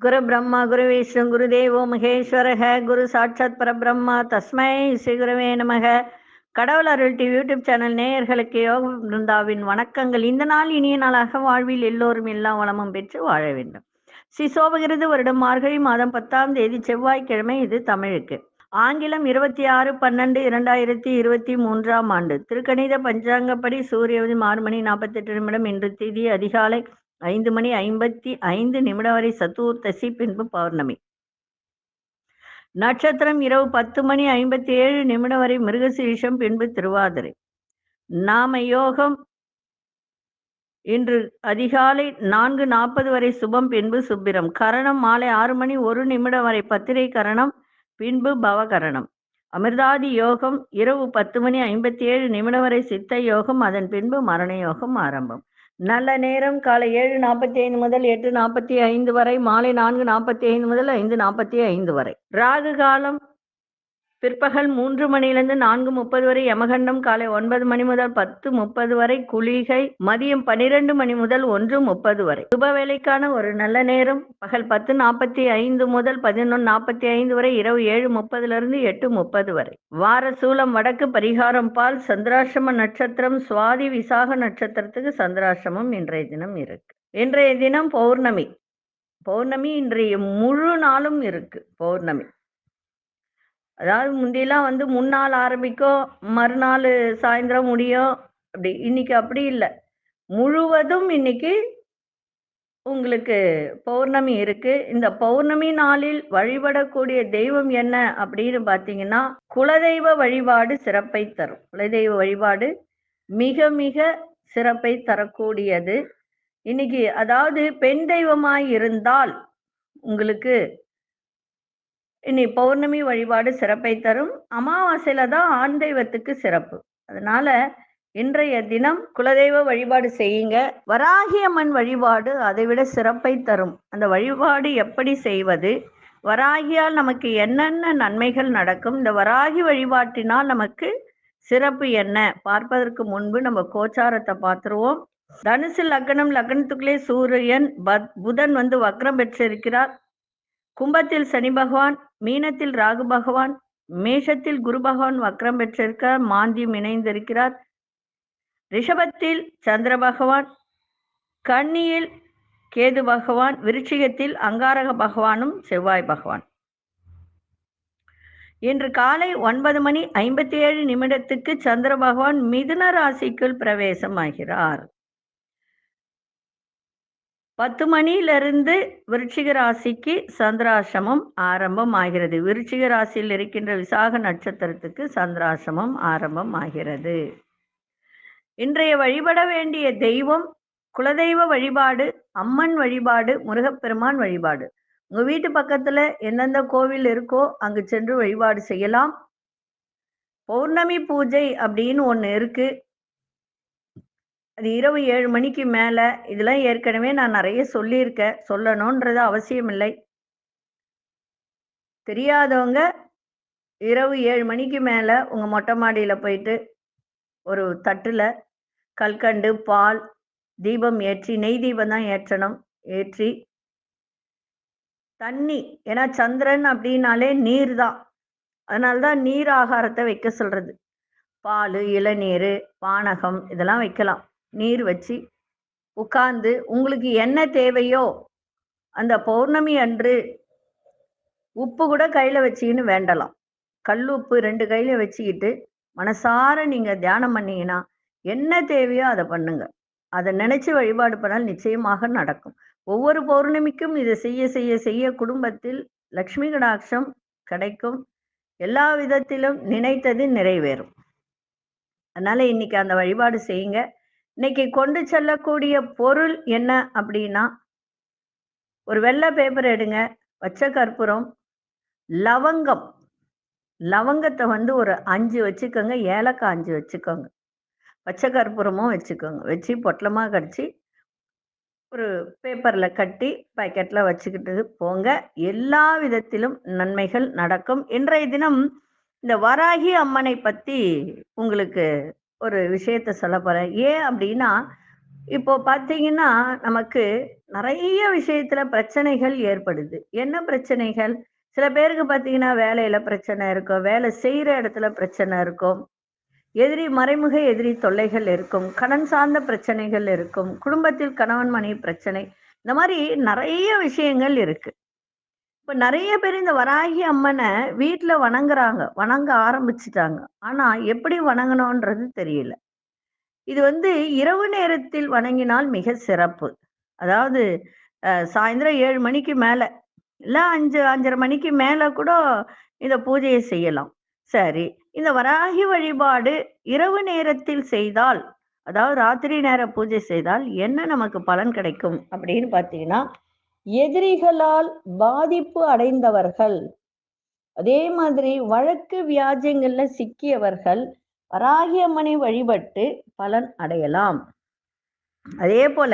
குரு பிரம்மா குரு விஷ்ணு குரு தேவோ மகேஸ்வரக குரு சாட்சாத் பரபிரம்மா தஸ்மை ஸ்ரீ குருவே நமக. கடவுள் அருள் டிவி யூடியூப் சேனல் நேயர்களுக்கு யோக பிருந்தாவின் வணக்கங்கள். இந்த நாள் இனிய நாளாக வாழ்வில் எல்லோரும் எல்லா வளமும் பெற்று வாழ வேண்டும். ஸ்ரீ சோபகிருது வருடம் மார்கழி மாதம் 10ஆம் தேதி செவ்வாய்க்கிழமை. இது தமிழுக்கு. ஆங்கிலம் 26/12/2023 ஆண்டு. திருக்கணித பஞ்சாங்கப்படி சூரிய உதயம் 6 மணி 48 நிமிடம். இன்று திதி அதிகாலை 5 மணி 55 நிமிடம் வரை சதுர்த்தசி, பின்பு பௌர்ணமி. நட்சத்திரம் இரவு 10 மணி 57 நிமிடம் வரை மிருகசீரிஷம், பின்பு திருவாதிரை. நாம யோகம் இன்று அதிகாலை 4:40 வரை சுபம், பின்பு சுப்பிரம். கரணம் மாலை 6 மணி 1 நிமிடம் வரை பத்திரை கரணம், பின்பு பவகரணம். அமிர்தாதி யோகம் இரவு 10 மணி 57 நிமிடம் வரை சித்த யோகம், அதன் பின்பு மரண யோகம் ஆரம்பம். நல்ல நேரம் காலை 7:45 முதல் 8:45 வரை, மாலை 4:45 முதல் 5:45 வரை. ராகு காலம் பிற்பகல் 3 மணியிலிருந்து 4:30 வரை. யமகண்டம் காலை 9 மணி முதல் 10:30 வரை. குளிகை மதியம் 12 மணி முதல் 1:30 வரை. சுபவேளைக்கான ஒரு நல்ல நேரம் பகல் 10:45 முதல் 11:45 வரை. இரவு 7:30 8:30 வரை. வார சூலம் வடக்கு, பரிகாரம் பால். சந்திராசிரம நட்சத்திரம் சுவாதி விசாக நட்சத்திரத்துக்கு சந்திராசிரமம் இன்றைய தினம் இருக்கு. இன்றைய தினம் பௌர்ணமி. பௌர்ணமி இன்றைய முழு நாளும் இருக்கு. பௌர்ணமி அதாவது முந்தியெல்லாம் முன்னாள் ஆரம்பிக்கும், மறுநாள் சாயந்தரம் முடியும். அப்படி இன்னைக்கு அப்படி இல்லை, முழுவதும் இன்னைக்கு உங்களுக்கு பௌர்ணமி இருக்கு. இந்த பௌர்ணமி நாளில் வழிபடக்கூடிய தெய்வம் என்ன அப்படின்னு பார்த்தீங்கன்னா, குலதெய்வ வழிபாடு சிறப்பை தரும். குலதெய்வ வழிபாடு மிக மிக சிறப்பை தரக்கூடியது. இன்னைக்கு அதாவது பெண் தெய்வமாய் இருந்தால் உங்களுக்கு இனி பௌர்ணமி வழிபாடு சிறப்பை தரும். அமாவாசையில தான் ஆண் தெய்வத்துக்கு சிறப்பு. அதனால இன்றைய தினம் குலதெய்வ வழிபாடு செய்யுங்க. வராகி அம்மன் வழிபாடு அதை விட சிறப்பை தரும். அந்த வழிபாடு எப்படி செய்வது, வராகியால் நமக்கு என்னென்ன நன்மைகள் நடக்கும், இந்த வராகி வழிபாட்டினால் நமக்கு சிறப்பு என்ன பார்ப்பதற்கு முன்பு நம்ம கோச்சாரத்தை பார்த்துருவோம். தனுசு லக்னம், லக்னத்துக்குள்ளே சூரியன் புதன் வக்ரம் பெற்றிருக்கிறார். கும்பத்தில் சனி பகவான், மீனத்தில் ராகு பகவான், மேஷத்தில் குரு பகவான் வக்ரம் பெற்றிருக்கிறார், மாந்தியும் இணைந்திருக்கிறார். ரிஷபத்தில் சந்திர பகவான், கன்னியில் கேது பகவான், விருச்சிகத்தில் அங்காரக பகவானும் செவ்வாய் பகவான். இன்று காலை 9 மணி 57 நிமிடத்துக்கு சந்திர பகவான் மிதுன ராசிக்குள் பிரவேசம் ஆகிறார். 10 மணியிலிருந்து விருச்சிக ராசிக்கு சந்திராசிரமம் ஆரம்பம் ஆகிறது. விருச்சிக ராசியில் இருக்கின்ற விசாக நட்சத்திரத்துக்கு சந்திராசிரமம் ஆரம்பம் ஆகிறது. இன்றைய வழிபட வேண்டிய தெய்வம் குலதெய்வ வழிபாடு, அம்மன் வழிபாடு, முருகப்பெருமான் வழிபாடு. உங்க வீட்டு பக்கத்துல எந்தெந்த கோவில் இருக்கோ அங்கு சென்று வழிபாடு செய்யலாம். பௌர்ணமி பூஜை அப்படின்னு ஒன்று இருக்கு. அது இரவு 7 மணிக்கு மேலே. இதெல்லாம் ஏற்கனவே நான் நிறைய சொல்லியிருக்கேன், சொல்லணுன்றது அவசியம் இல்லை. தெரியாதவங்க இரவு 7 மணிக்கு மேலே உங்கள் மொட்டை மாடியில் போயிட்டு ஒரு தட்டில் கல்கண்டு, பால், தீபம் ஏற்றி, நெய் தீபம் தான் ஏற்றணும், ஏற்றி தண்ணி, ஏன்னா சந்திரன் அப்படின்னாலே நீர் தான், அதனால்தான் நீர் ஆகாரத்தை வைக்க சொல்கிறது. பால், இளநீர், பானகம் இதெல்லாம் வைக்கலாம். நீர் வச்சு உட்கார்ந்து உங்களுக்கு என்ன தேவையோ அந்த பௌர்ணமி அன்று உப்பு கூட கையில் வச்சுக்கின்னு வேண்டலாம். கல் உப்பு 2 கையில வச்சுக்கிட்டு மனசார நீங்கள் தியானம் பண்ணீங்கன்னா என்ன தேவையோ அதை பண்ணுங்க. அதை நினைச்சு வழிபாடு பண்ணால் நிச்சயமாக நடக்கும். ஒவ்வொரு பௌர்ணமிக்கும் இதை செய்ய செய்ய செய்ய குடும்பத்தில் லக்ஷ்மி கடாட்சம் கிடைக்கும். எல்லா விதத்திலும் நினைத்தது நிறைவேறும். அதனால இன்னைக்கு அந்த வழிபாடு செய்யுங்க. இன்னைக்கு கொண்டு செல்லக்கூடிய பொருள் என்ன அப்படின்னா, ஒரு வெள்ளை பேப்பர் எடுங்க, பச்சை கற்பூரம், லவங்கம், லவங்கத்தை ஒரு 5 வச்சுக்கோங்க, ஏலக்காய் 5 வச்சுக்கோங்க, பச்சை கற்பூரமும் வச்சுக்கோங்க. வச்சு பொட்டலமாக கடிச்சு ஒரு பேப்பரில் கட்டி பாக்கெட்டில் வச்சுக்கிட்டு போங்க. எல்லா விதத்திலும் நன்மைகள் நடக்கும். இன்றைய தினம் இந்த வராகி அம்மனை பற்றி உங்களுக்கு ஒரு விஷயத்தை சொல்ல போகிறேன். ஏன் அப்படின்னா, இப்போ பார்த்தீங்கன்னா, நமக்கு நெறைய விஷயத்துல பிரச்சனைகள் ஏற்படுது. என்ன பிரச்சனைகள்? சில பேருக்கு பார்த்தீங்கன்னா, வேலையில பிரச்சனை இருக்கும். வேலை செய்ற இடத்துல பிரச்சனை இருக்கும். மறைமுக எதிரி தொல்லைகள் இருக்கும். கடன் சார்ந்த பிரச்சனைகள் இருக்கும். குடும்பத்தில் கணவன் மனைவி பிரச்சனை. இந்த மாரி நெறைய விஷயங்கள் இருக்கு. இப்ப நெறைய பேர் இந்த வராகி அம்மன வீட்ல வணங்குறாங்க. வணங்க ஆரம்பிச்சுட்டாங்க. ஆனா, எப்படி வணங்கணுன்றது தெரியல. இது இரவு நேரத்தில் வணங்கினால் மிக சிறப்பு. அதாவது சாயந்தரம் 7 மணிக்கு மேல, இல்ல 5, 5:30 மணிக்கு மேல கூட இந்த பூஜைய செய்யலாம். சரி, இந்த வராகி வழிபாடு இரவு நேரத்தில் செய்தால், அதாவது ராத்திரி நேர பூஜை செய்தால் என்ன நமக்கு பலன் கிடைக்கும் அப்படின்னு பார்த்தீங்கன்னா, எதிரிகளால் பாதிப்பு அடைந்தவர்கள், அதே மாதிரி வழக்கு வியாஜ்யங்கள்ல சிக்கியவர்கள் வராகி அம்மனை வழிபட்டு பலன் அடையலாம். அதே போல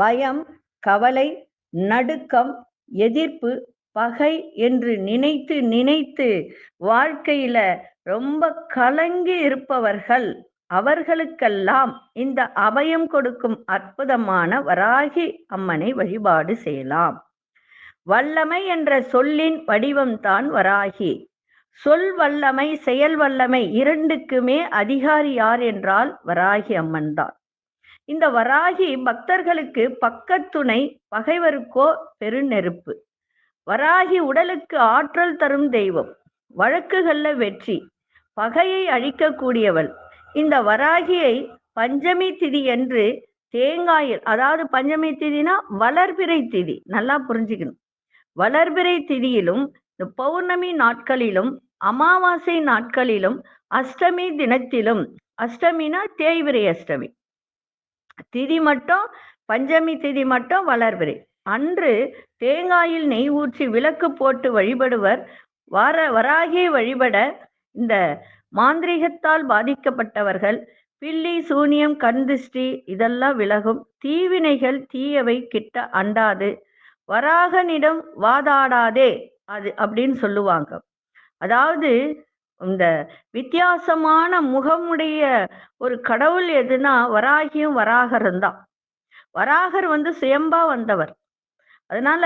பயம், கவலை, நடுக்கம், எதிர்ப்பு, பகை என்று நினைத்து நினைத்து வாழ்க்கையில ரொம்ப கலங்கி இருப்பவர்கள், அவர்களுக்கெல்லாம் இந்த அபயம் கொடுக்கும் அற்புதமான வராகி அம்மனை வழிபாடு செய்யலாம். வல்லமை என்ற சொல்லின் வடிவம்தான் வராகி. சொல் வல்லமை, செயல் வல்லமை இரண்டுக்குமே அதிகாரி யார் என்றால் வராகி அம்மன் தான். இந்த வராகி பக்தர்களுக்கு பக்கத்துணை, பகைவருக்கோ பெருநெருப்பு. வராகி உடலுக்கு ஆற்றல் தரும் தெய்வம், வழக்குகள்ல வெற்றி, பகையை அழிக்கக்கூடியவள். இந்த வராகியை பஞ்சமி திதி என்று தேங்காயில், அதாவது பஞ்சமி திதினா வளர்பிறை திதி, நல்லா புரிஞ்சுக்கணும். வளர்பிறை திதியிலும், இந்த பௌர்ணமி நாட்களிலும், அமாவாசை நாட்களிலும், அஷ்டமி தினத்திலும், அஷ்டமினா தேய்பிறை அஷ்டமி திதி மட்டும், பஞ்சமி திதி மட்டும் வளர்பிறை அன்று தேங்காயில் நெய் ஊற்றி விளக்கு போட்டு வழிபடுவர். வராகியை வழிபட இந்த மாந்திரீகத்தால் பாதிக்கப்பட்டவர்கள், பில்லி சூனியம் கண் திருஷ்டி இதெல்லாம் விலகும். தீவினைகள் தீயவை கிட்ட அண்டாது. வராகனிடம் வாதாடாதே அது அப்படின்னு சொல்லுவாங்க. அதாவது இந்த வித்தியாசமான முகமுடைய ஒரு கடவுள் எதுனா வராகியும் வராகரும் தான். வராகர் சுயம்பா வந்தவர். அதனால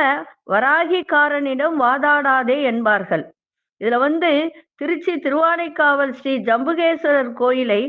வராகிக்காரனிடம் வாதாடாதே என்பார்கள். இதுல திருச்சி திருவானைக்காவல் ஸ்ரீ ஜம்புகேஸ்வரர் கோயிலை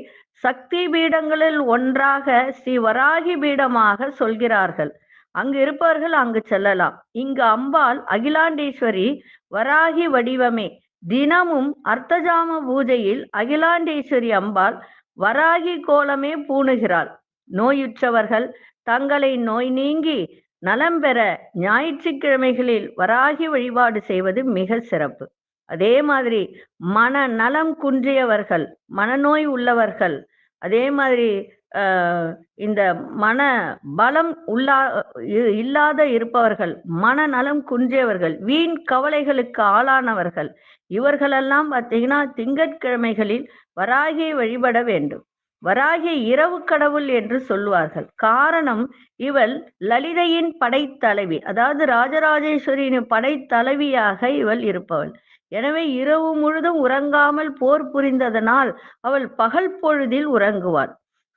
சக்தி பீடங்களில் ஒன்றாக ஸ்ரீ வராகி பீடமாக சொல்கிறார்கள். அங்கு இருப்பவர்கள் அங்கு செல்லலாம். இங்கு அம்பாள் அகிலாண்டேஸ்வரி வராகி வடிவமே. தினமும் அர்த்தஜாம பூஜையில் அகிலாண்டேஸ்வரி அம்பாள் வராகி கோலமே பூணுகிறாள். நோயுற்றவர்கள் தங்களை நோய் நீங்கி நலம் பெற ஞாயிற்றுக்கிழமைகளில் வராகி வழிபாடு செய்வது மிக சிறப்பு. அதே மாதிரி மன நலம் குன்றியவர்கள், மனநோய் உள்ளவர்கள், அதே மாதிரி இந்த மன பலம் இல்லாத இருப்பவர்கள், மனநலம் குன்றியவர்கள், வீண் கவலைகளுக்கு ஆளானவர்கள், இவர்களெல்லாம் பார்த்தீங்கன்னா திங்கட்கிழமைகளில் வராகியை வழிபட வேண்டும். வராகி இரவு கடவுள் என்று சொல்லுவார்கள். காரணம், இவள் லலிதையின் படைத்தலைவி, அதாவது ராஜராஜேஸ்வரியின் படைத்தலைவியாக இவள் இருப்பவள். எனவே இரவு முழுதும் உறங்காமல் போர் புரிந்ததனால் அவள் பகல் பொழுதில் உறங்குவாள்.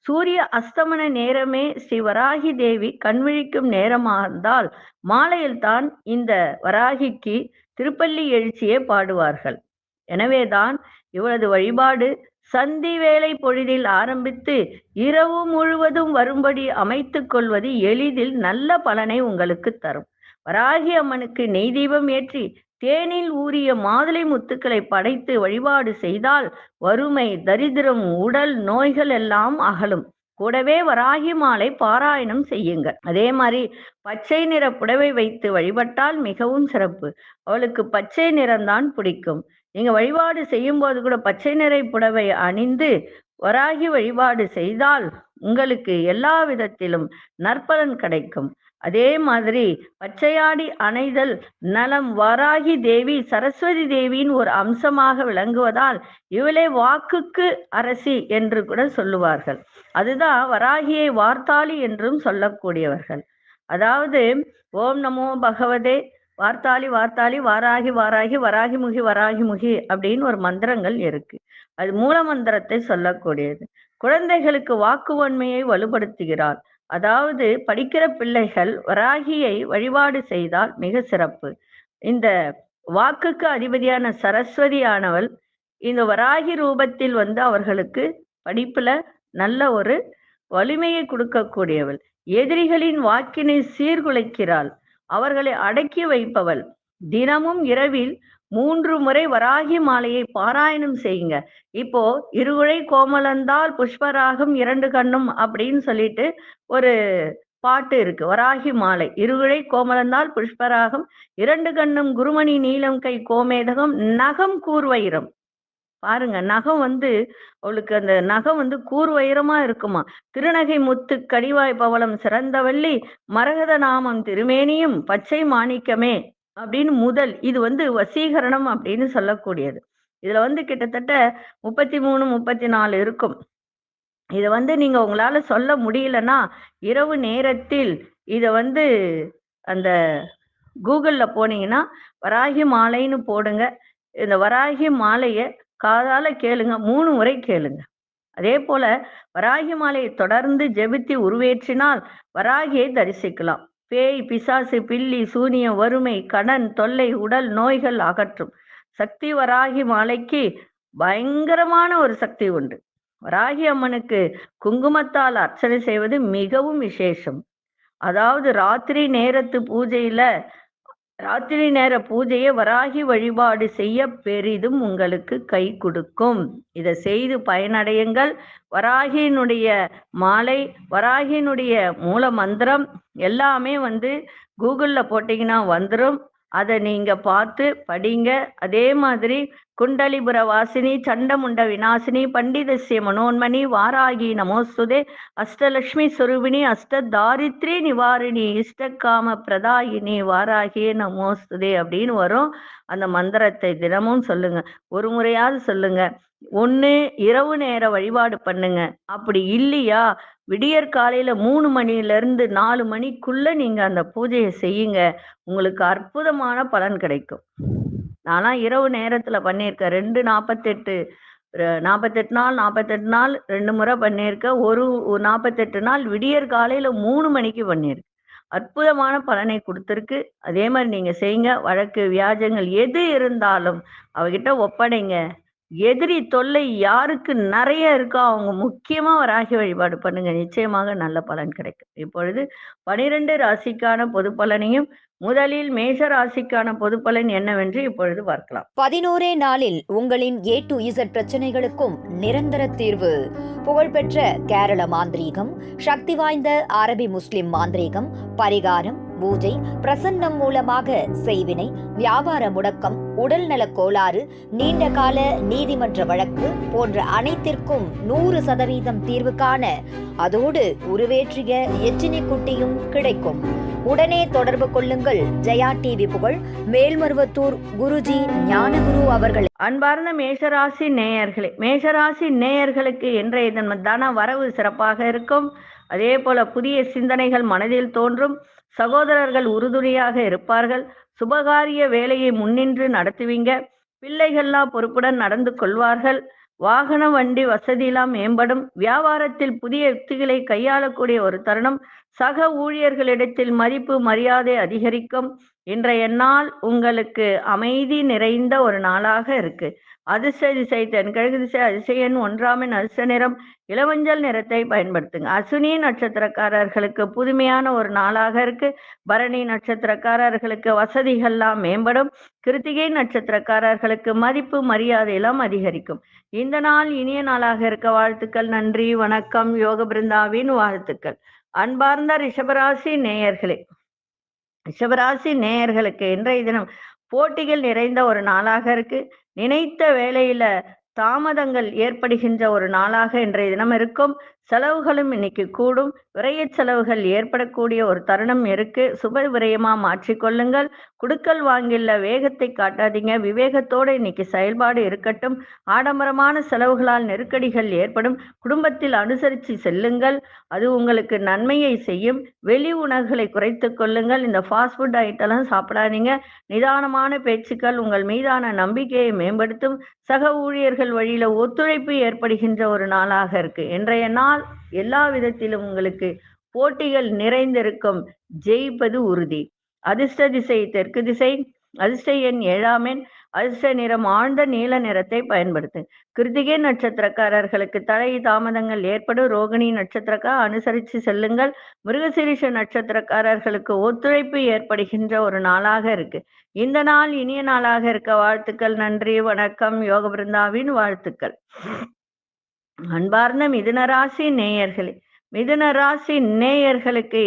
சூரிய அஸ்தமன நேரமே ஸ்ரீ வராகி தேவி கண்விழிக்கும் நேரமாந்தால் மாலையில் தான் இந்த வராகிக்கு திருப்பள்ளி எழுச்சியே பாடுவார்கள். எனவேதான் இவளது வழிபாடு சந்தி வேளை பொழுதில் ஆரம்பித்து இரவு முழுவதும் வரும்படி அமைத்துக் கொள்வது எளிதில் நல்ல பலனை உங்களுக்கு தரும். வராகி அம்மனுக்கு நெய் தீபம் ஏற்றி தேனில் ஊறிய மாதுளை முத்துக்களை படைத்து வழிபாடு செய்தால் வறுமை, தரித்திரம், உடல் நோய்கள் எல்லாம் அகலும். கூடவே வராகி மாலை பாராயணம் செய்யுங்க. அதே மாதிரி பச்சை நிற புடவை வைத்து வழிபட்டால் மிகவும் சிறப்பு. அவளுக்கு பச்சை நிறம்தான் பிடிக்கும். நீங்க வழிபாடு செய்யும் போது கூட பச்சை நிற புடவை அணிந்து வராகி வழிபாடு செய்தால் உங்களுக்கு எல்லா விதத்திலும் நற்பலன் கிடைக்கும். அதே மாதிரி பச்சையாடி அணைதல் நலம். வராகி தேவி சரஸ்வதி தேவியின் ஒரு அம்சமாக விளங்குவதால் இவளே வாக்குக்கு அரசி என்று கூட சொல்லுவார்கள். அதுதான் வராகியை வார்த்தாளி என்றும் சொல்லக்கூடியவர்கள். அதாவது ஓம் நமோ பகவதே வார்த்தாளி வார்த்தாளி வாராகி வாராகி வராகிமுகி வராகிமுகி அப்படின்னு ஒரு மந்திரங்கள் இருக்கு. அது மூல மந்திரத்தை சொல்லக்கூடியது. குழந்தைகளுக்கு வாக்குவன்மையை வலுப்படுத்துகிறாள். அதாவது படிக்கிற பிள்ளைகள் வராகியை வழிபாடு செய்தால் மிக சிறப்பு. இந்த வாக்குக்கு அதிபதியான சரஸ்வதியானவள் இந்த வராகி ரூபத்தில் அவர்களுக்கு படிப்புல நல்ல ஒரு வலிமையை கொடுக்கக்கூடியவள். எதிரிகளின் வாக்கினை சீர்குலைக்கிறாள். அவர்களை அடக்கி வைப்பவள். தினமும் இரவில் 3 முறை வராகி மாலையை பாராயணம் செய்யுங்க. இப்போ இருகுழை கோமலந்தால் புஷ்பராகம் 2 கண்ணும் அப்படின்னு சொல்லிட்டு ஒரு பாட்டு இருக்கு. வராகி மாலை இருகுழை கோமலந்தால் புஷ்பராகம் 2 கண்ணும் குருமணி நீலம் கை கோமேதகம் நகம் கூர்வைரம். பாருங்க, நகம் அவளுக்கு அந்த நகம் கூர்வைரமா இருக்குமா. திருநகை முத்து கடிவாய் பவளம் சிறந்தவள்ளி மரகத நாமம் திருமேனியும் பச்சை மாணிக்கமே அப்படின்னு முதல் இது வசீகரணம் அப்படின்னு சொல்லக்கூடியது. இதுல கிட்டத்தட்ட 33 34 இருக்கும். இதை நீங்க உங்களால சொல்ல முடியலன்னா இரவு நேரத்தில் இதை அந்த கூகுள்ல போனீங்கன்னா வராகி மாலைன்னு போடுங்க. இந்த வராகி மாலையை காதால கேளுங்க, 3 முறை கேளுங்க. அதே போல வராகி மாலையை தொடர்ந்து ஜெபித்து உருவேற்றினால் வராகியை தரிசிக்கலாம். பேய் பிசாசு பில்லி சூனியம் வறுமை கடன் தொல்லை உடல் நோய்கள் அகற்றும் சக்தி வராகி மாலைக்கு பயங்கரமான ஒரு சக்தி உண்டு. வராகி அம்மனுக்கு குங்குமத்தால் அர்ச்சனை செய்வது மிகவும் விசேஷம். அதாவது ராத்திரி நேர பூஜையை வராகி வழிபாடு செய்ய பெரிதும் உங்களுக்கு கை கொடுக்கும். இதை செய்து பயனடையுங்கள். வராகியினுடைய மாலை, வராகியினுடைய மூல மந்திரம் எல்லாமே கூகுள்ல போட்டீங்கன்னா வந்துடும். அதை நீங்க பார்த்து படிங்க. அதே மாதிரி குண்டலிபுர வாசினி சண்டமுண்ட விநாசினி பண்டிதஸ்ய மனோன்மணி வாராகி நமோஸ்துதே அஷ்டலட்சுமி சுரூபிணி அஷ்ட தாரித்ரி நிவாரிணி இஷ்டகாம பிரதாயினி வாராகியே நமோஸ்துதே அப்படின்னு வரும். அந்த மந்திரத்தை தினமும் சொல்லுங்க, ஒரு முறையாவது சொல்லுங்க. ஒன்று இரவு நேர வழிபாடு பண்ணுங்க. அப்படி இல்லையா விடியற் காலையில 3 மணியிலிருந்து 4 மணிக்குள்ள நீங்க அந்த பூஜையை செய்யுங்க. உங்களுக்கு அற்புதமான பலன் கிடைக்கும். நான்லாம் இரவு நேரத்துல பண்ணியிருக்கேன். 48 நாள் 2 முறை பண்ணியிருக்கேன். ஒரு 48 நாள் விடியற் காலையில 3 மணிக்கு பண்ணியிருக்கேன். அற்புதமான பலனை கொடுத்துருக்கு. அதே மாதிரி நீங்க செய்யுங்க. வழக்கு வியாஜங்கள் எது இருந்தாலும் அவகிட்ட ஒப்படைங்க. எதிரி தொல்லை யாருக்கு நிறைய இருக்கோ அவங்க முக்கியமா வராகி வழிபாடு பண்ணுங்க. நிச்சயமாக நல்ல பலன் கிடைக்கும். இப்பொழுது 12 ராசிக்கான பொது பலனையும் முதலில் மேஷ ராசிக்கான பொது பலன் என்னவென்று இப்பொழுது பார்க்கலாம். 11 நாளில் உங்களின் A to Z பிரச்சனைகளுக்கும் நிரந்தர தீர்வு. புகழ்பெற்ற கேரள மாந்திரீகம், சக்தி வாய்ந்த அரபி முஸ்லிம் மாந்திரீகம், பரிகாரம், பூஜை, பிரசன்னம் மூலமாக செய்வினை, வியாபார முடக்கம், உடல்நலக் கோளாறு, நீண்ட கால நீதிமன்ற வழக்கு போன்ற அனைத்திற்கும் 100% தீர்வு காண அதோடு உருவேற்றிய எச்சினி குட்டியும் கிடைக்கும். உடனே தொடர்பு கொள்ளுங்கள். ஜெயா டிவி புகழ் மேல்மருவத்தூர் குருஜி ஞானகுரு அவர்கள். அன்பார்ந்த மேஷராசி நேயர்களே, மேஷராசி நேயர்களுக்கு இன்றைய தினம் தன வரவு சிறப்பாக இருக்கும். அதே போல புதிய சிந்தனைகள் மனதில் தோன்றும். சகோதரர்கள் உறுதுணையாக இருப்பார்கள். சுபகாரிய வேலையை முன்னின்று நடத்துவீங்க. பிள்ளைகள்லாம் பொறுப்புடன் நடந்து கொள்வார்கள். வாகன வண்டி வசதியெல்லாம் மேம்படும். வியாபாரத்தில் புதிய யுக்திகளை கையாளக்கூடிய ஒரு தருணம். சக ஊழியர்களிடத்தில் மதிப்பு மரியாதை அதிகரிக்கும். இன்றைய நாள் உங்களுக்கு அமைதி நிறைந்த ஒரு நாளாக இருக்கு. அதிர்ஷ்ட திசை தென்கிழக்கு திசை. அதிசய எண் 1 அதிர்ஷ்ட நிறம் இளவஞ்சல் நிறத்தை பயன்படுத்துங்க. அசுனி நட்சத்திரக்காரர்களுக்கு புதுமையான ஒரு நாளாக இருக்கு. பரணி நட்சத்திரக்காரர்களுக்கு வசதிகள்லாம் மேம்படும். கிருத்திகை நட்சத்திரக்காரர்களுக்கு மதிப்பு மரியாதை எல்லாம் அதிகரிக்கும். இந்த நாள் இனிய நாளாக இருக்க வாழ்த்துக்கள். நன்றி, வணக்கம். யோக பிருந்தாவின் வாழ்த்துக்கள். அன்பார்ந்த ரிஷபராசி நேயர்களே, ரிஷபராசி நேயர்களுக்கு இன்றைய தினம் போட்டிகள் நிறைந்த ஒரு நாளாக இருக்கு. நினைத்த வேளையில தாமதங்கள் ஏற்படுகின்ற ஒரு நாளாக இன்றைய தினம் இருக்கும். செலவுகளும் இன்னைக்கு கூடும். விரைய செலவுகள் ஏற்படக்கூடிய ஒரு தருணம் இருக்கு. சுப விரயமா மாற்றிக்கொள்ளுங்கள். குடுக்கல் வாங்கில வேகத்தை காட்டாதீங்க. விவேகத்தோடு இன்னைக்கு செயல்பாடு இருக்கட்டும். ஆடம்பரமான செலவுகளால் நெருக்கடிகள் ஏற்படும். குடும்பத்தில் அனுசரித்து செல்லுங்கள். அது உங்களுக்கு நன்மையை செய்யும். வெளி உணவுகளை குறைத்து கொள்ளுங்கள். இந்த ஃபாஸ்ட் ஃபுட் ஐட்டம்லாம் சாப்பிடாதீங்க. நிதானமான பேச்சுக்கள் உங்கள் மீதான நம்பிக்கையை மேம்படுத்தும். சக ஊழியர்கள் வழியில ஒத்துழைப்பு ஏற்படுகின்ற ஒரு நாளாக இருக்கு. இன்றைய நாள் எல்லா விதத்திலும் உங்களுக்கு போட்டிகள் நிறைந்திருக்கும், ஜெயிப்பது உறுதி. அதிர்ஷ்ட திசை தெற்கு திசை, அதிர்ஷ்ட எண் 7ஆம் எண், அதிர்ஷ்ட நிறம் ஆழ்ந்த நீல நிறத்தை பயன்படுத்து. கிருத்திகை நட்சத்திரக்காரர்களுக்கு தடை தாமதங்கள் ஏற்படும். ரோகிணி நட்சத்திரக்கார் அனுசரித்து செல்லுங்கள். மிருகசீரிஷ நட்சத்திரக்காரர்களுக்கு ஒத்துழைப்பு ஏற்படுகின்ற ஒரு நாளாக இருக்கு. இந்த நாள் இனிய நாளாக இருக்க வாழ்த்துக்கள். நன்றி, வணக்கம். யோக பிருந்தாவின் வாழ்த்துக்கள். அன்பார்ந்த மிதுன ராசி நேயர்களே, மிதுன ராசி நேயர்களுக்கு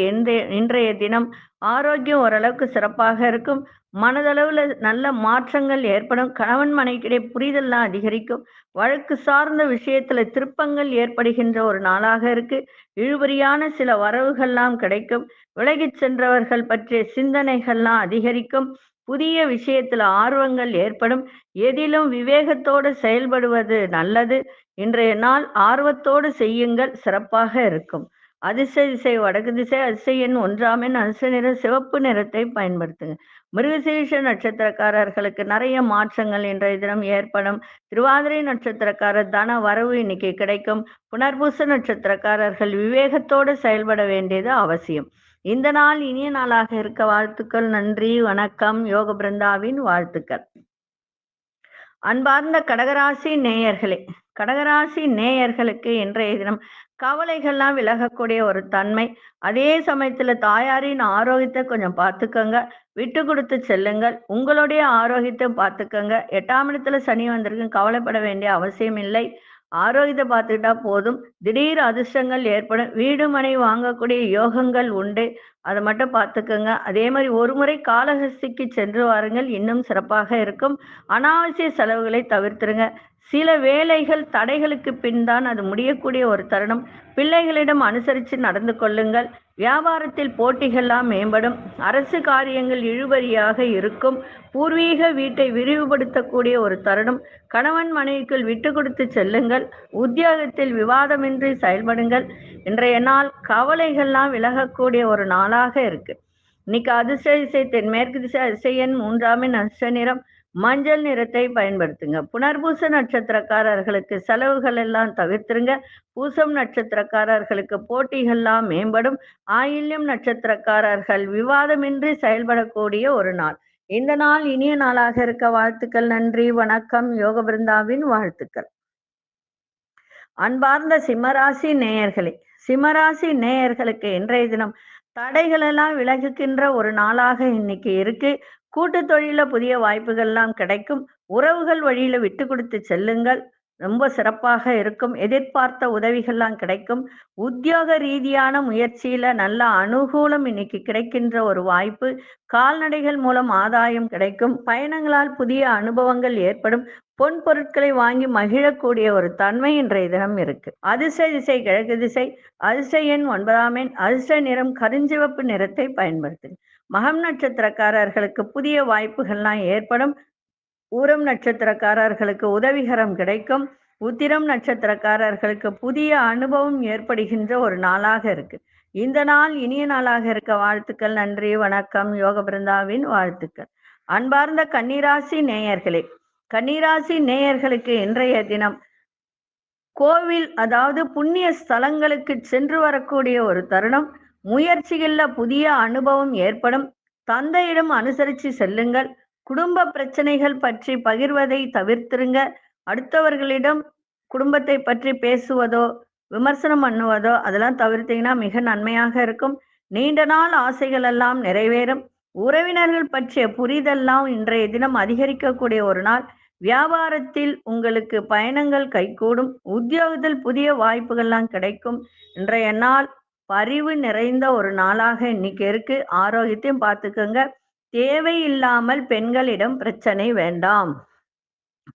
இன்றைய தினம் ஆரோக்கியம் ஓரளவுக்கு சிறப்பாக இருக்கும். மனதளவுல நல்ல மாற்றங்கள் ஏற்படும். கணவன் மனைவிக்கிடையே புரிதல்லாம் அதிகரிக்கும். வழக்கு சார்ந்த விஷயத்துல திருப்பங்கள் ஏற்படுகின்ற ஒரு நாளாக இருக்கு. இழுபறியான சில வரவுகள்லாம் கிடைக்கும். விலகிச் சென்றவர்கள் பற்றிய சிந்தனைகள்லாம் அதிகரிக்கும். புதிய விஷயத்துல ஆர்வங்கள் ஏற்படும். எதிலும் விவேகத்தோடு செயல்படுவது நல்லது. இன்றைய நாள் ஆர்வத்தோடு செய்யுங்கள், சிறப்பாக இருக்கும். அதிர்ஷ்ட திசை வடக்கு திசை, அதிர்ஷ்ட எண் 1ஆம் எண், அதிர்ஷ்ட நிறம் சிவப்பு நிறத்தை பயன்படுத்துங்க. மிருகசீரிஷ நட்சத்திரக்காரர்களுக்கு நிறைய மாற்றங்கள் இன்றைய தினம் ஏற்படும். திருவாதிரை நட்சத்திரக்காரர் தன வரவு இன்னைக்கு கிடைக்கும். புனர்பூச நட்சத்திரக்காரர்கள் விவேகத்தோடு செயல்பட வேண்டியது அவசியம். இந்த நாள் இனிய நாளாக இருக்க வாழ்த்துக்கள். நன்றி, வணக்கம். யோக பிருந்தாவின் வாழ்த்துக்கள். அன்பார்ந்த கடகராசி நேயர்களே, கடகராசி நேயர்களுக்கு இன்றைய தினம் கவலைகள்லாம் விலகக்கூடிய ஒரு தன்மை. அதே சமயத்துல தாயாரின் ஆரோக்கியத்தை கொஞ்சம் பார்த்துக்கோங்க. விட்டு கொடுத்து செல்லுங்கள். உங்களுடைய ஆரோக்கியத்தை பார்த்துக்கோங்க. 8ஆம் இடத்துல சனி வந்திருக்கு, கவலைப்பட வேண்டிய அவசியம் இல்லை. ஆரோக்கியத்தை பார்த்துக்கிட்டா போதும். திடீர் அதிர்ஷ்டங்கள் ஏற்படும். வீடு மனை வாங்கக்கூடிய யோகங்கள் உண்டு. அதை மட்டும் பார்த்துக்கோங்க. அதே மாதிரி ஒரு முறை காளஹஸ்திக்கு சென்று வாருங்கள், இன்னும் சிறப்பாக இருக்கும். அனாவசிய செலவுகளை தவிர்த்துருங்க. சில வேலைகள் தடைகளுக்கு பின் தான் அது முடியக்கூடிய ஒரு தருணம். பிள்ளைகளிடம் அனுசரித்து நடந்து கொள்ளுங்கள். வியாபாரத்தில் போட்டிகள்லாம் மேம்படும். அரசு காரியங்கள் இழுபறியாக இருக்கும். பூர்வீக வீட்டை விரிவுபடுத்தக்கூடிய ஒரு தருணம். கணவன் மனைவிக்குள் விட்டு கொடுத்து செல்லுங்கள். உத்தியோகத்தில் விவாதமின்றி செயல்படுங்கள். இன்றைய நாள் கவலைகள்லாம் விலகக்கூடிய ஒரு நாளாக இருக்கு. இன்னைக்கு அதிர்ஷ்ட திசை தென்மேற்கு திசை, அதிர்ஷ்ட எண் 3ஆம் எண், அதிர்ஷ்ட நிறம் மஞ்சள் நிறத்தை பயன்படுத்துங்க. புனர்பூச நட்சத்திரக்காரர்களுக்கு செலவுகள் எல்லாம் தவிர்த்துருங்க. பூசம் நட்சத்திரக்காரர்களுக்கு போட்டிகள்லாம் மேம்படும். ஆயில்யம் நட்சத்திரக்காரர்கள் விவாதமின்றி செயல்படக்கூடிய ஒரு நாள். இந்த நாள் இனிய நாளாக இருக்க வாழ்த்துக்கள். நன்றி, வணக்கம். யோக பிருந்தாவின் வாழ்த்துக்கள். அன்பார்ந்த சிம்மராசி நேயர்களே, சிம்மராசி நேயர்களுக்கு இன்றைய தினம் தடைகள் எல்லாம் விலகுகின்ற ஒரு நாளாக இன்னைக்கு இருக்கு. கூட்டு தொழில புதிய வாய்ப்புகள்லாம் கிடைக்கும். உறவுகள் வழியில விட்டு கொடுத்து செல்லுங்கள், ரொம்ப சிறப்பாக இருக்கும். எதிர்பார்த்த உதவிகள்லாம் கிடைக்கும். உத்தியோக ரீதியான முயற்சியில நல்ல அனுகூலம் இன்னைக்கு கிடைக்கின்ற ஒரு வாய்ப்பு. கால்நடைகள் மூலம் ஆதாயம் கிடைக்கும். பயணங்களால் புதிய அனுபவங்கள் ஏற்படும். பொன் பொருட்களை வாங்கி மகிழக்கூடிய ஒரு தன்மை இன்றைய தினம் இருக்கு. அதிர்ஷ்ட திசை கிழக்கு திசை, அதிர்ஷ்ட எண் 9ஆம் எண், அதிர்ஷ்ட நிறம் கருஞ்சிவப்பு நிறத்தை பயன்படுத்துங்க. மகம் நட்சத்திரக்காரர்களுக்கு புதிய வாய்ப்புகள்லாம் ஏற்படும். ஊரம் நட்சத்திரக்காரர்களுக்கு உதவிகரம் கிடைக்கும். உத்திரம் நட்சத்திரக்காரர்களுக்கு புதிய அனுபவம் ஏற்படுகின்ற ஒரு நாளாக இருக்கு. இந்த நாள் இனிய நாளாக இருக்க வாழ்த்துக்கள். நன்றி, வணக்கம். யோக பிருந்தாவின் வாழ்த்துக்கள். அன்பார்ந்த கன்னிராசி நேயர்களே, கன்னிராசி நேயர்களுக்கு இன்றைய தினம் கோவில், அதாவது புண்ணிய ஸ்தலங்களுக்கு சென்று வரக்கூடிய ஒரு தருணம். முயற்சிகள்ல புதிய அனுபவம் ஏற்படும். தந்தையிடம் அனுசரித்து செல்லுங்கள். குடும்ப பிரச்சனைகள் பற்றி பகிர்வதை தவிர்த்திருங்க. அடுத்தவர்களிடம் குடும்பத்தை பற்றி பேசுவதோ விமர்சனம் பண்ணுவதோ அதெல்லாம் தவிர்த்தீங்கன்னா மிக நன்மையாக இருக்கும். நீண்ட நாள் ஆசைகள் எல்லாம் நிறைவேறும். உறவினர்கள் பற்றிய புரிதெல்லாம் இன்றைய தினம் அதிகரிக்கக்கூடிய ஒரு நாள். வியாபாரத்தில் உங்களுக்கு பயணங்கள் கைகூடும். உத்தியோகத்தில் புதிய வாய்ப்புகள்லாம் கிடைக்கும். இன்றைய நாள் பரிவு நிறைந்த ஒரு நாளாக இன்னைக்கு இருக்கு. ஆரோக்கியத்தையும் பார்த்துக்கோங்க. தேவையில்லாமல் பெண்களிடம் பிரச்சனை வேண்டாம்.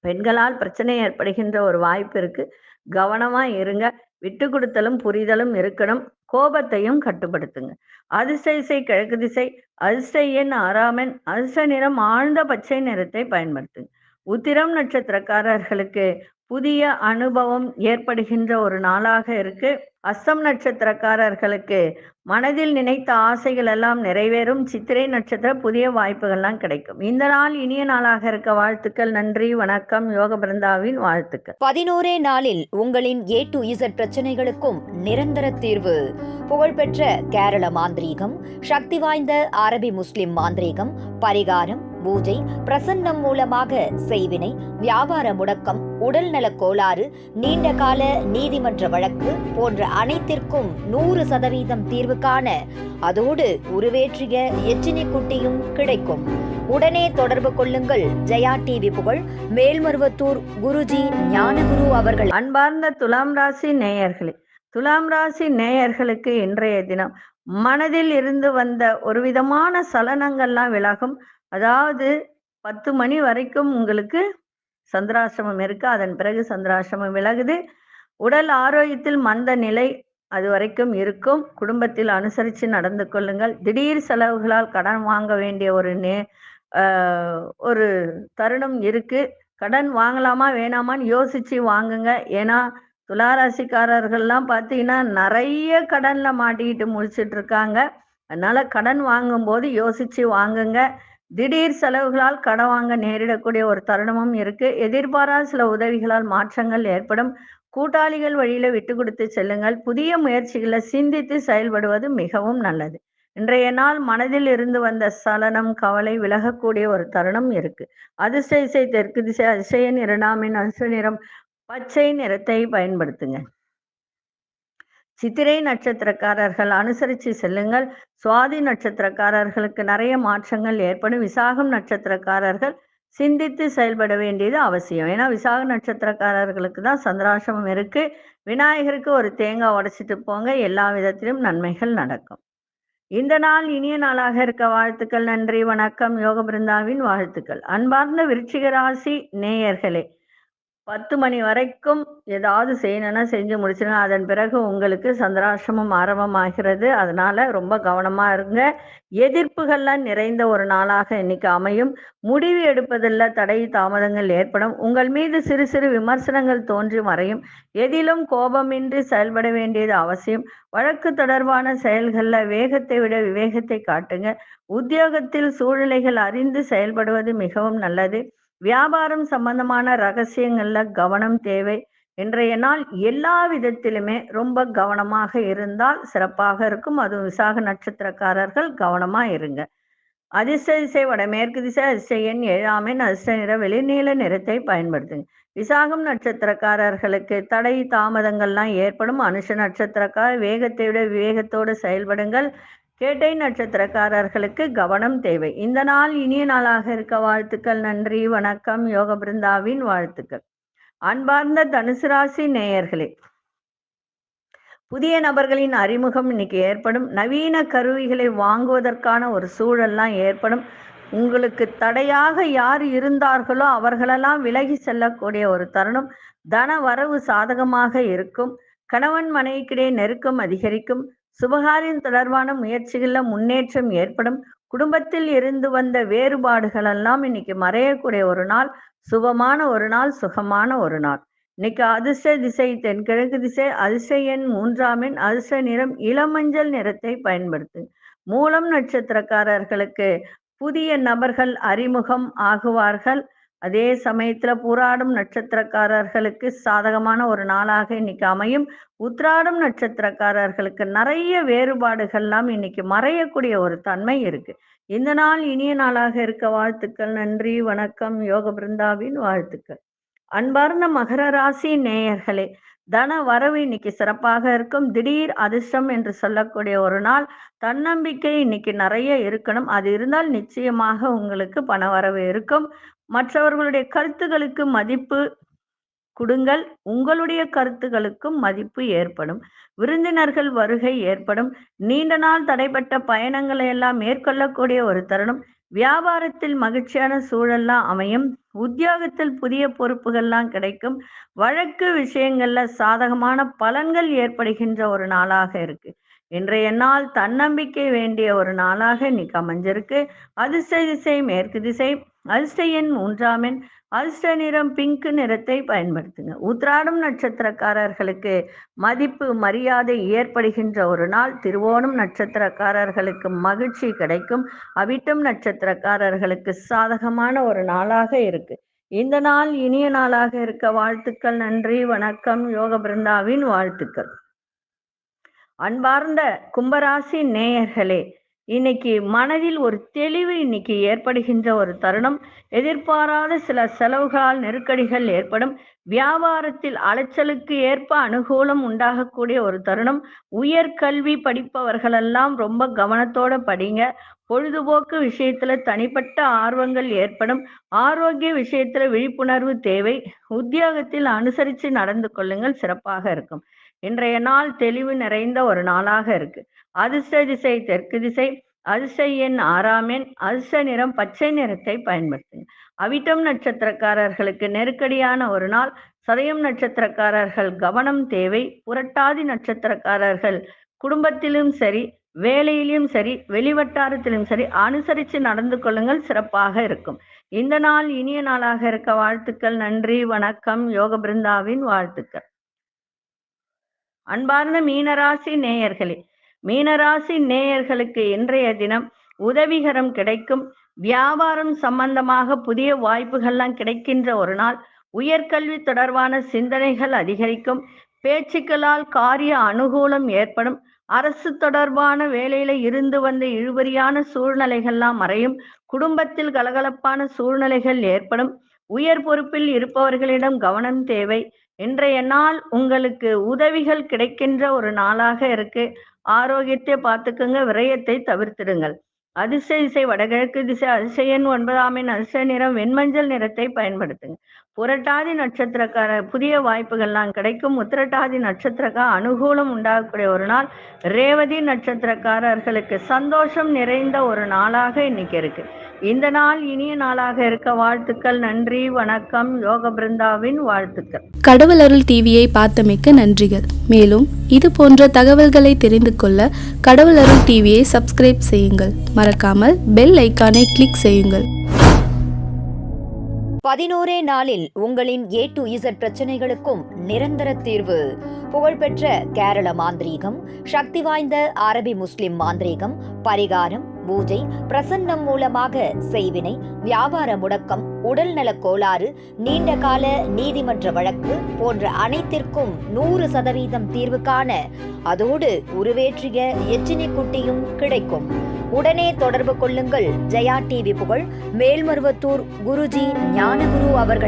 பெண்களால் பிரச்சனை ஏற்படுகின்ற ஒரு வாய்ப்பு இருக்கு. கவனமா இருங்க. விட்டு கொடுத்தலும் புரிதலும் இருக்கணும். கோபத்தையும் கட்டுப்படுத்துங்க. அதிர்ஷ்ட திசை கிழக்கு திசை, அதிர்ஷ்ட எண் 6ஆம் எண், அதிர்ஷ்ட நிறம் ஆழ்ந்த பச்சை நிறத்தை பயன்படுத்துங்க. உத்திரம் நட்சத்திரக்காரர்களுக்கு புதிய அனுபவம் ஏற்படுகின்ற ஒரு நாளாக இருக்கு. அஸ்தம் நட்சத்திரக்காரர்களுக்கு மனதில் நினைத்த ஆசைகள் எல்லாம் நிறைவேறும். சித்திரை நட்சத்திர புதிய வாய்ப்புகள்லாம் கிடைக்கும். இந்த நாள் இனிய நாளாக இருக்க வாழ்த்துக்கள். நன்றி, வணக்கம். யோக பிருந்தாவின் வாழ்த்துக்கள். 11 நாளில் உங்களின் A to Z பிரச்சனைகளுக்கும் நிரந்தர தீர்வு. புகழ்பெற்ற கேரள மாந்திரீகம், சக்தி வாய்ந்த அரபி முஸ்லிம் மாந்திரீகம், பரிகாரம், பூஜை, பிரசன்னம் மூலமாக செய்வினை, வியாபார முடக்கம், உடல்நலக் கோளாறு, நீண்ட கால நீதிமன்ற வழக்கு போன்ற அனைத்திற்கும் 100% தீர்வு காண அதோடு உருவேற்றிய எச்சினி குட்டியும் கிடைக்கும். உடனே தொடர்பு கொள்ளுங்கள். ஜெயா டிவி புகழ், மேல்மருவத்தூர் குருஜி ஞானகுரு அவர்கள். அன்பார்ந்த துலாம் ராசி நேயர்களே, துலாம் ராசி நேயர்களுக்கு இன்றைய தினம் மனதில் இருந்து வந்த ஒரு விதமான சலனங்கள்லாம் விலகும். அதாவது 10 மணி வரைக்கும் உங்களுக்கு சந்திராசிரமம் இருக்கு. அதன் பிறகு சந்திராசிரமம் விலகுது. உடல் ஆரோக்கியத்தில் மந்த நிலை அது வரைக்கும் இருக்கும். குடும்பத்தில் அனுசரித்து நடந்து கொள்ளுங்கள். திடீர் செலவுகளால் கடன் வாங்க வேண்டிய ஒரு தருணம் இருக்கு. கடன் வாங்கலாமா வேணாமான்னு யோசிச்சு வாங்குங்க. ஏன்னா துளாராசிக்காரர்கள்லாம் பார்த்தீங்கன்னா நிறைய கடன்ல மாட்டிக்கிட்டு முடிச்சிட்டு இருக்காங்க. அதனால கடன் வாங்கும்போது யோசிச்சு வாங்குங்க. திடீர் செலவுகளால் கடன் வாங்க நேரிடக்கூடிய ஒரு தருணமும் இருக்கு. எதிர்பாராத சில உதவிகளால் மாற்றங்கள் ஏற்படும். கூட்டாளிகள் வழியில விட்டு கொடுத்து செல்லுங்கள். புதிய முயற்சிகளை சிந்தித்து செயல்படுவது மிகவும் நல்லது. இன்றைய நாள் மனதில் இருந்து வந்த சலனம், கவலை விலகக்கூடிய ஒரு தருணம் இருக்கு. அதிர்ஷ்ட திசை தெற்கு திசை. அதிர்ஷ்ட எண் 2 அதிர்ஷ்ட நிறம் பச்சை நிறத்தை பயன்படுத்துங்க. சித்திரை நட்சத்திரக்காரர்கள் அனுசரித்து செல்லுங்கள். சுவாதி நட்சத்திரக்காரர்களுக்கு நிறைய மாற்றங்கள் ஏற்படும். விசாகம் நட்சத்திரக்காரர்கள் சிந்தித்து செயல்பட வேண்டியது அவசியம். ஏன்னா விசாக நட்சத்திரக்காரர்களுக்கு தான் சந்திராசிரமம் இருக்கு. விநாயகருக்கு ஒரு தேங்காய் உடைச்சிட்டு போங்க. எல்லா விதத்திலும் நன்மைகள் நடக்கும். இந்த நாள் இனிய நாளாக இருக்க வாழ்த்துக்கள். நன்றி, வணக்கம். யோக பிருந்தாவின் வாழ்த்துக்கள். அன்பார்ந்த விருச்சிக ராசி நேயர்களே, 10 மணி வரைக்கும் ஏதாவது செய்யணும்னா செஞ்சு முடிச்சிருங்க. அதன் பிறகு உங்களுக்கு சந்திராசிரமம் ஆரம்பமாகிறது. அதனால ரொம்ப கவனமா இருங்க. எதிர்ப்புகள்லாம் நிறைந்த ஒரு நாளாக இன்னைக்கு அமையும். முடிவு எடுப்பதில் தடை தாமதங்கள் ஏற்படும். உங்கள் மீது சிறு சிறு விமர்சனங்கள் தோன்றி மறையும். எதிலும் கோபமின்றி செயல்பட வேண்டியது அவசியம். வழக்கு தொடர்பான செயல்களில் வேகத்தை விட விவேகத்தை காட்டுங்க. உத்தியோகத்தில் சூழ்நிலைகள் அறிந்து செயல்படுவது மிகவும் நல்லது. வியாபாரம் சம்பந்தமான ரகசியங்கள்ல கவனம் தேவை. இன்றைய நாள் எல்லா விதத்திலுமே ரொம்ப கவனமாக இருந்தால் சிறப்பாக இருக்கும். அதுவும் விசாக நட்சத்திரக்காரர்கள் கவனமா இருங்க. அதிர்ஷ்ட திசை வடமேற்கு திசை. அதிர்ஷ்ட எண் 7 அதிர்ஷ்ட நிற வெளிநீல நிறத்தை பயன்படுத்துங்க. விசாகம் நட்சத்திரக்காரர்களுக்கு தடை தாமதங்கள்லாம் ஏற்படும். அனுஷ நட்சத்திரக்காரர் வேகத்தை விட விவேகத்தோடு செயல்படுங்கள். கேட்டை நட்சத்திரக்காரர்களுக்கு கவனம் தேவை. இந்த நாள் இனிய நாளாக இருக்க வாழ்த்துக்கள். நன்றி, வணக்கம். யோக பிருந்தாவின் வாழ்த்துக்கள். அன்பார்ந்த தனுசு ராசி நேயர்களே, புதிய நபர்களின் அறிமுகம் இன்னைக்கு ஏற்படும். நவீன கருவிகளை வாங்குவதற்கான ஒரு சூழல்லாம் ஏற்படும். உங்களுக்கு தடையாக யார் இருந்தார்களோ அவர்களெல்லாம் விலகி செல்லக்கூடிய ஒரு தருணம். தன வரவு சாதகமாக இருக்கும். கணவன் மனைவிக்கிடையே நெருக்கம் அதிகரிக்கும். சுபகாரியம் தொடர்பான முயற்சிகளில் முன்னேற்றம் ஏற்படும். குடும்பத்தில் இருந்து வந்த வேறுபாடுகள் எல்லாம் இன்னைக்கு மறையக்கூடிய ஒரு நாள். சுபமான ஒரு நாள், சுகமான ஒரு நாள். இன்னைக்கு அதிர்ஷ்ட திசை தென்கிழக்கு திசை. அதிர்ஷ்ட எண் 3 அதிர்ஷ்ட நிறம் இளமஞ்சள் நிறத்தை பயன்படுத்து. மூலம் நட்சத்திரக்காரர்களுக்கு புதிய நபர்கள் அறிமுகம் ஆகுவார்கள். அதே சமயத்துல பூராடும் நட்சத்திரக்காரர்களுக்கு சாதகமான ஒரு நாளாக இன்னைக்கு அமையும். உத்திராடம் நட்சத்திரக்காரர்களுக்கு நிறைய வேறுபாடுகள்லாம் இன்னைக்கு மறையக்கூடிய ஒரு தன்மை இருக்கு. இந்த நாள் இனிய நாளாக இருக்க வாழ்த்துக்கள். நன்றி, வணக்கம். யோக பிருந்தாவின் வாழ்த்துக்கள். அன்பார்ந்த மகர ராசி நேயர்களே, தன வரவு இன்னைக்கு சிறப்பாக இருக்கும். திடீர் அதிர்ஷ்டம் என்று சொல்லக்கூடிய ஒரு நாள். தன்னம்பிக்கை இன்னைக்கு நிறைய இருக்கணும். அது இருந்தால் நிச்சயமாக உங்களுக்கு பண வரவு இருக்கும். மற்றவர்களுடைய கருத்துகளுக்கு மதிப்பு கொடுங்கள். உங்களுடைய கருத்துகளுக்கும் மதிப்பு ஏற்படும். விருந்தினர்கள் வருகை ஏற்படும். நீண்ட நாள் தடைப்பட்ட பயணங்களை எல்லாம் மேற்கொள்ளக்கூடிய ஒரு தருணம். வியாபாரத்தில் மகிழ்ச்சியான சூழல்லாம் அமையும். உத்தியோகத்தில் புதிய பொறுப்புகள்லாம் கிடைக்கும். வழக்கு விஷயங்கள்ல சாதகமான பலன்கள் ஏற்படுகின்ற ஒரு நாளாக இருக்கு. இன்றைய நாள் தன்னம்பிக்கை வேண்டிய ஒரு நாளாக இன்னைக்கு அமைஞ்சிருக்கு. அதிர்ஷ்ட திசை மேற்கு திசை, அதிர்ஷ்ட எண் 3ஆம் எண், அதிர்ஷ்ட நிறம் பிங்க் நிறத்தை பயன்படுத்துங்க. உத்திராடம் நட்சத்திரக்காரர்களுக்கு மதிப்பு மரியாதை ஏற்படுகின்ற ஒரு நாள். திருவோணம் நட்சத்திரக்காரர்களுக்கு மகிழ்ச்சி கிடைக்கும். அவிட்டம் நட்சத்திரக்காரர்களுக்கு சாதகமான ஒரு நாளாக இருக்கு. இந்த நாள் இனிய நாளாக இருக்க வாழ்த்துக்கள். நன்றி, வணக்கம். யோக பிருந்தாவின் வாழ்த்துக்கள். அன்பார்ந்த கும்பராசி நேயர்களே, இன்னைக்கு மனதில் ஒரு தெளிவு இன்னைக்கு ஏற்படுகின்ற ஒரு தருணம். எதிர்பாராத சில செலவுகளால் நெருக்கடிகள் ஏற்படும். வியாபாரத்தில் அலைச்சலுக்கு ஏற்ப அனுகூலம் உண்டாகக்கூடிய ஒரு தருணம். உயர்கல்வி படிப்பவர்களெல்லாம் ரொம்ப கவனத்தோட படிங்க. பொழுதுபோக்கு விஷயத்துல தனிப்பட்ட ஆர்வங்கள் ஏற்படும். ஆரோக்கிய விஷயத்துல விழிப்புணர்வு தேவை. உத்தியோகத்தில் அனுசரித்து நடந்து கொள்ளுங்கள், சிறப்பாக இருக்கும். இன்றைய நாள் தெளிவு நிறைந்த ஒரு நாளாக இருக்கு. அதிர்ஷ்ட திசை தெற்கு திசை, அதிர்ஷ்ட எண் 6ஆம் எண், அதிர்ஷ்ட நிறம் பச்சை நிறத்தை பயன்படுத்துங்க. அவிட்டம் நட்சத்திரக்காரர்களுக்கு நெருக்கடியான ஒரு நாள். சதயம் நட்சத்திரக்காரர்கள் கவனம் தேவை. புரட்டாதி நட்சத்திரக்காரர்கள் குடும்பத்திலும் சரி, வேலையிலும் சரி, வெளிவட்டாரத்திலும் சரி அனுசரித்து நடந்து கொள்ளுங்கள், சிறப்பாக இருக்கும். இந்த நாள் இனிய நாளாக இருக்க வாழ்த்துக்கள். நன்றி, வணக்கம். யோக பிருந்தாவின் வாழ்த்துக்கள். அன்பார்ந்த மீனராசி நேயர்களே, மீனராசி நேயர்களுக்கு இன்றைய தினம் உதவிகரம் கிடைக்கும். வியாபாரம் சம்பந்தமாக புதிய வாய்ப்புகள்லாம் கிடைக்கின்ற ஒரு நாள். உயர்கல்வி தொடர்பான சிந்தனைகள் அதிகரிக்கும். பேச்சுக்களால் காரிய அனுகூலம் ஏற்படும். அரசு தொடர்பான வேலையில இருந்து வந்த இழுபறியான சூழ்நிலைகள்லாம் மறையும். குடும்பத்தில் கலகலப்பான சூழ்நிலைகள் ஏற்படும். உயர் பொறுப்பில் இருப்பவர்களிடம் கவனம் தேவை. இன்றைய நாள் உங்களுக்கு உதவிகள் கிடைக்கின்ற ஒரு நாளாக இருக்கு. ஆரோக்கியத்தை பார்த்துக்குங்க, விரயத்தை தவிர்த்திடுங்கள். அதிர்ஷ்ட திசை வடகிழக்கு திசை, அதிர்ஷ்ட எண் 9ஆம் எண், அதிர்ஷ்ட நிறம் வெண்மஞ்சள் நிறத்தை பயன்படுத்துங்க. புரட்டாதி நட்சத்திரக்கார புதிய வாய்ப்புகள்லாம் கிடைக்கும். உத்திரட்டாதி நட்சத்திரக்கார அனுகூலம் உண்டாகக்கூடிய ஒரு நாள். ரேவதி நட்சத்திரக்காரர்களுக்கு சந்தோஷம் நிறைந்த ஒரு நாளாக இன்னைக்கு இருக்கு. இந்த நாள் இனிய நாளாக இருக்க வாழ்த்துக்கள். நன்றி, வணக்கம். யோக பிருந்தாவின் வாழ்த்துக்கள். கடவுள் அருள் டிவியை பார்த்தமைக்க நன்றிகள். மேலும் இது போன்ற தகவல்களை தெரிந்து கொள்ள கடவுள் அருள் டிவியை சப்ஸ்கிரைப் செய்யுங்கள். மறக்காமல் பெல் ஐக்கானை கிளிக் செய்யுங்கள். 11 நாளில் உங்களின் A to Z பிரச்சனைகளுக்கும் நிரந்தர தீர்வு. புகழ்பெற்ற கேரள மாந்திரீகம், சக்தி வாய்ந்த அரபி முஸ்லிம் மாந்திரீகம், பரிகாரம், பூஜை, பிரசன்னம் மூலமாக செய்வினை, வியாபார முடக்கம், உடல்நலக் கோளாறு, நீண்ட கால நீதிமன்ற வழக்கு போன்ற அனைத்திற்கும் 100% தீர்வு காண அதோடு உருவேற்றிய எச்சினி குட்டியும் கிடைக்கும். உடனே தொடர்பு கொள்ளுங்கள். ஜெயா டிவி புகழ் மேல்மருவத்தூர் குருஜி ஞானகுரு அவர்கள்.